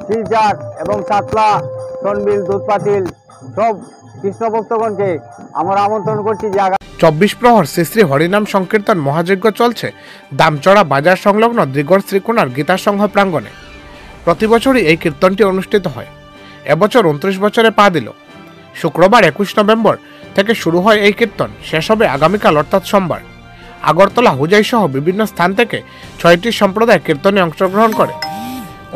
শিলচর এবং সাতলা, সনবিল, দুধপাতিল সব কৃষ্ণ ভক্তগণকে আমরা আমন্ত্রণ করছি যে 24 প্রহর শ্রী শ্রী হরিনাম সংকীর্তন মহাযজ্ঞ চলছে দামচড়া বাজার সংলগ্ন দিগড় শ্রীকোণার গীতা সংঘ প্রাঙ্গণে। প্রতি বছরই এই কীর্তনটি অনুষ্ঠিত হয়। এবছর 29 বছরে পা দিল। শুক্রবার 21 নভেম্বর থেকে শুরু হয় এই কীর্তন, শেষ হবে আগামীকাল অর্থাৎ সোমবার। আগরতলা, হুজাই সহ বিভিন্ন স্থান থেকে 6টি সম্প্রদায় কীর্তনে অংশগ্রহণ করে।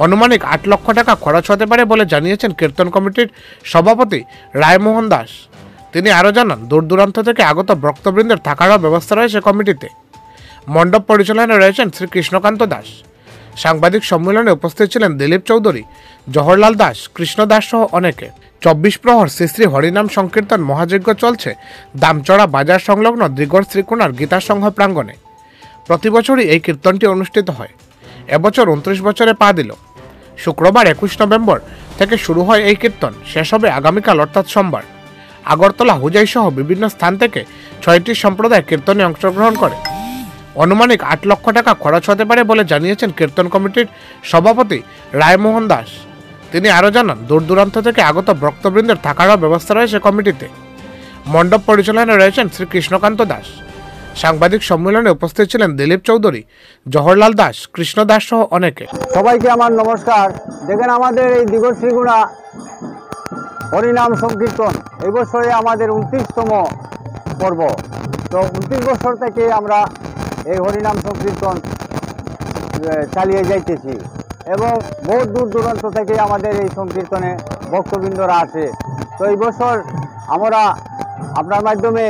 অনুমানিক 8 লক্ষ টাকা খরচ হতে পারে বলে জানিয়েছেন কীর্তন কমিটির সভাপতি রায়মোহন দাস। তিনি আরও জানান, দূর দূরান্ত থেকে আগত ভক্তবৃন্দের থাকারও ব্যবস্থা রয়েছে কমিটিতে। মণ্ডপ পরিচালনায় রয়েছেন শ্রী কৃষ্ণকান্ত দাস। সাংবাদিক সম্মেলনে উপস্থিত ছিলেন দিলীপ চৌধুরী, জওহরলাল দাস, কৃষ্ণ দাস সহ অনেকে। 24 প্রহর শ্রী শ্রী হরিনাম সংকীর্তন মহাযজ্ঞ চলছে দামচড়া বাজার সংলগ্ন দিগড় শ্রীকোণার গীতা সংঘ প্রাঙ্গণে। প্রতি বছরই এই কীর্তনটি অনুষ্ঠিত হয়। এবছর 29 বছরে পা দিল। শুক্রবার 21 নভেম্বর থেকে শুরু হয় এই কীর্তন, শেষ হবে আগামীকাল অর্থাৎ সোমবার। আগরতলা, হুজাই সহ বিভিন্ন স্থান থেকে 6টি সম্প্রদায় কীর্তনে অংশগ্রহণ করে। অনুমানিক 8 লক্ষ টাকা খরচ হতে পারে বলে জানিয়েছেন কীর্তন কমিটির সভাপতি রায়মোহন দাস। তিনি আরও জানান, দূর দূরান্ত থেকে আগত ভক্তবৃন্দের থাকারও ব্যবস্থা রয়েছে কমিটিতে। মণ্ডপ পরিচালনায় রয়েছেন শ্রী কৃষ্ণকান্ত দাস। সাংবাদিক সম্মেলনে উপস্থিত ছিলেন দিলীপ চৌধুরী, জওহরলাল দাস, কৃষ্ণ দাস সহ অনেকে। সবাইকে আমার নমস্কার। দেখেন, আমাদের এই দিগড় শ্রীকোণা হরিনাম সংকীর্তন এই বছরে আমাদের 29তম পর্ব। তো 29 বছর থেকে আমরা এই হরিনাম সংকীর্তন চালিয়ে যাইতেছি এবং বহু দূর দূরান্ত থেকে আমাদের এই সংকীর্তনে ভক্তবৃন্দরা আসে। তো এই বছর আমরা আপনার মাধ্যমে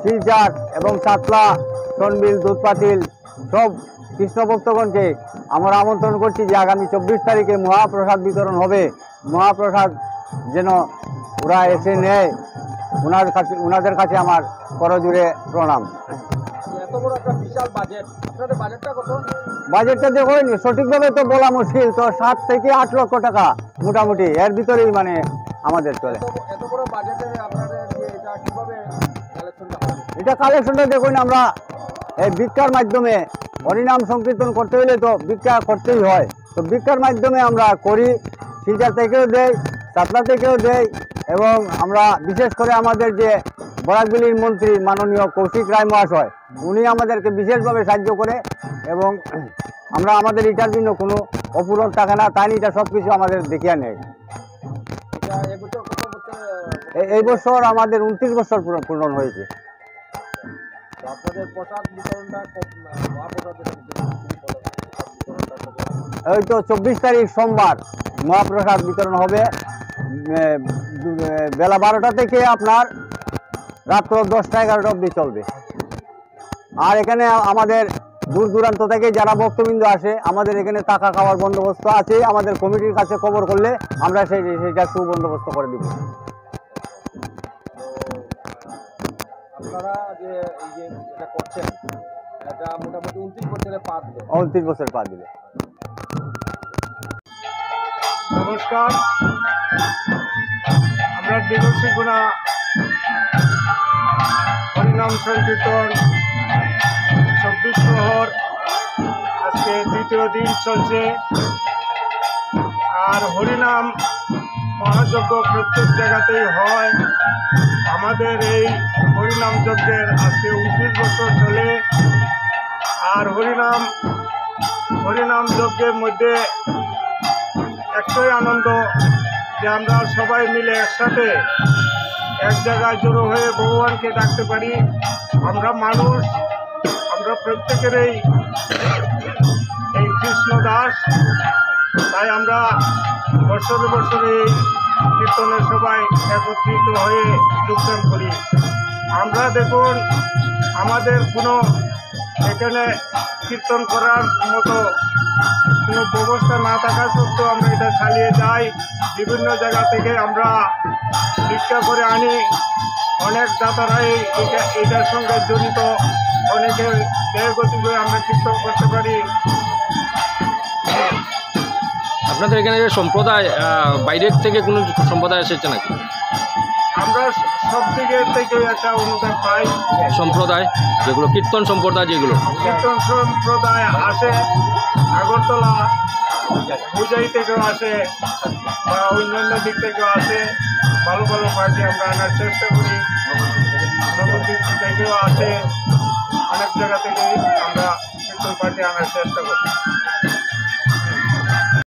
শিলচর এবং সাতলা, সনবিল, দুধপাতিল সব কৃষ্ণ ভক্তগণকে আমরা আমন্ত্রণ করছি যে আগামী 24 তারিখে মহাপ্রসাদ বিতরণ হবে। মহাপ্রসাদ যেন ওরা এসে নেয়, ওনাদের কাছে আমার করজোড়ে প্রণাম। বাজেটটা দেখুন, সঠিকভাবে তো বলা মুশকিল, তো 7 থেকে 8 লক্ষ টাকা মোটামুটি এর ভিতরেই মানে আমাদের চলে। এটা কালেকশনটা দেখুন, আমরা এই ভিক্ষার মাধ্যমে হরিনাম সংকীর্তন করতে হলে তো ভিক্ষা করতেই হয়। তো ভিক্ষার মাধ্যমে আমরা করি, শিলচর থেকেও দেই, সাতলা থেকেও দেই এবং আমরা বিশেষ করে আমাদের যে বরাকবিলির মন্ত্রী মাননীয় কৌশিক রায় মহাশয়, উনি আমাদেরকে বিশেষভাবে সাহায্য করে এবং আমরা আমাদের এটার জন্য কোনো অপূরণ থাকে না, তাই এটা সব কিছু আমাদের দেখিয়ে নেয়। এই বছর আমাদের 29 বছর পূরণ হয়েছে। ওই তো 24 তারিখ সোমবার মহাপ্রসাদ বিতরণ হবে, বেলা 12টা থেকে আপনার রাত্র 10টা-11টা অবধি চলবে। আর এখানে আমাদের দূর দূরান্ত থেকে যারা ভক্তবৃন্দ আসে, আমাদের এখানে থাকা খাওয়ার বন্দোবস্ত আছে। আমাদের কমিটির কাছে খবর করলে আমরা সেইটা সুবন্দোবস্ত করে দিব। আপনারা যে এই যে এটা করছেন, এটা মোটামুটি 29 বছরে পা দিল। 29 বছর পা দিলে। নমস্কার, আমরা দিগড় শ্রীকোণা হরিনাম সংকীর্তন 24 প্রহর আজকে দ্বিতীয় দিন চলছে। আর হরিনাম মহাযজ্ঞ প্রত্যেক জায়গাতেই হয়। আমাদের এই হরিনাম যজ্ঞের আজকে 29 বছর চলে। আর হরিনাম যজ্ঞের মধ্যে একটাই আনন্দ যে আমরা সবাই মিলে একসাথে এক জায়গায় জড়ো হয়ে ভগবানকে ডাকতে পারি। আমরা মানুষ, আমরা প্রত্যেকেরই এই কৃষ্ণ দাস, তাই আমরা বছরে বছরে কীর্তনে সবাই একত্রিত হয়ে যোগদান করি। আমরা দেখুন, আমাদের কোনো এখানে কীর্তন করার মতো কোনো ব্যবস্থা না থাকা সত্ত্বেও আমরা এটা চালিয়ে যাই। বিভিন্ন জায়গা থেকে আমরা ভিক্ষা করে আনি। অনেক দাতারাই এটার সঙ্গে জড়িত, অনেকে ব্যয়গতি করে আমরা কীর্তন করতে পারি। আপনাদের এখানে যে সম্প্রদায়, বাইরের থেকে কোনো সম্প্রদায় এসেছে নাকি? আমরা সব দিকের থেকে একটা অনুদান পাই। সম্প্রদায় যেগুলো কীর্তন সম্প্রদায়, যেগুলো কীর্তন সম্প্রদায় আসে আগরতলা, পূজাই থেকেও আসে বা অন্যান্য দিক থেকেও আসে, ভালো ভালো পার্টি আমরা আনার চেষ্টা করি। নবদ্বীপ থেকেও আসে, অনেক জায়গা থেকেই আমরা কীর্তন পার্টি আনার চেষ্টা করি।